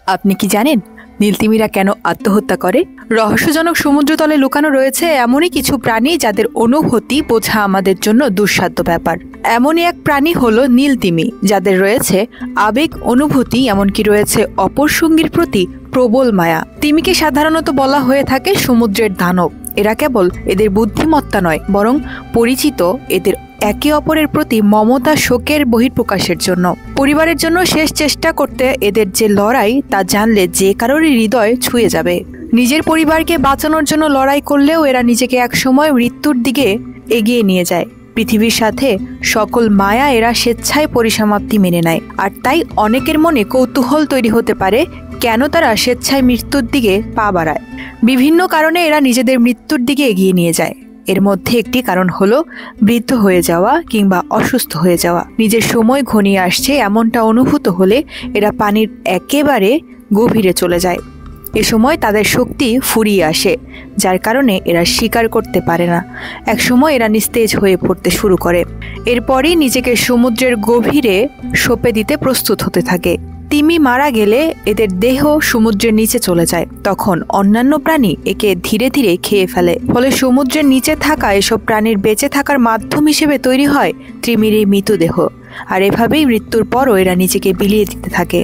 আপনি কি জানেন নীলতিমিরা কেন আত্মহত্যা করে? রহস্যজনক সমুদ্রতলে লুকানো রয়েছে এমনই কিছু প্রাণী যাদের অনুভূতি বোঝা আমাদের জন্য দুঃসাধ্য ব্যাপার। এমনই এক প্রাণী হলো নীলতিমি, যাদের রয়েছে আবেগ, অনুভূতি, এমনকি রয়েছে অপর সঙ্গীর প্রতি প্রবল মায়া। তিমিকে সাধারণত বলা হয়ে থাকে সমুদ্রের দানব। এরা কেবল এদের বুদ্ধিমত্তা নয়, বরং পরিচিত এদের একে অপরের প্রতি মমতা, শোকের বহিঃপ্রকাশের জন্য। পরিবারের জন্য শেষ চেষ্টা করতে এদের যে লড়াই, তা জানলে যে কারোরই হৃদয় ছুঁয়ে যাবে। নিজের পরিবারকে বাঁচানোর জন্য লড়াই করলেও এরা নিজেকে একসময় মৃত্যুর দিকে এগিয়ে নিয়ে যায়। পৃথিবীর সাথে সকল মায়া এরা স্বেচ্ছায় পরিসমাপ্তি মেনে নেয়। আর তাই অনেকের মনে কৌতূহল তৈরি হতে পারে, কেন তারা স্বেচ্ছায় মৃত্যুর দিকে পা বাড়ায়। বিভিন্ন কারণে এরা নিজেদের মৃত্যুর দিকে এগিয়ে নিয়ে যায়। এর মধ্যে একটি কারণ হলো বৃদ্ধ হয়ে যাওয়া কিংবা অসুস্থ হয়ে যাওয়া। নিজের সময় ঘনিয়ে আসছে এমনটা অনুভূত হলে এরা পানির একেবারে গভীরে চলে যায়। এ সময় তাদের শক্তি ফুরিয়ে আসে, যার কারণে এরা শিকার করতে পারে না। একসময় এরা নিস্তেজ হয়ে পড়তে শুরু করে। এরপরই নিজেকে সমুদ্রের গভীরে সঁপে দিতে প্রস্তুত হতে থাকে। তিমি মারা গেলে এদের দেহ সমুদ্রের নিচে চলে যায়। তখন অন্যান্য প্রাণী একে ধীরে ধীরে খেয়ে ফেলে। ফলে সমুদ্রের নিচে থাকা এসব প্রাণীর বেঁচে থাকার মাধ্যম হিসেবে তৈরি হয় তিমির এই মৃতদেহ। আর এভাবেই মৃত্যুর পরও এরা নিজেকে বিলিয়ে দিতে থাকে।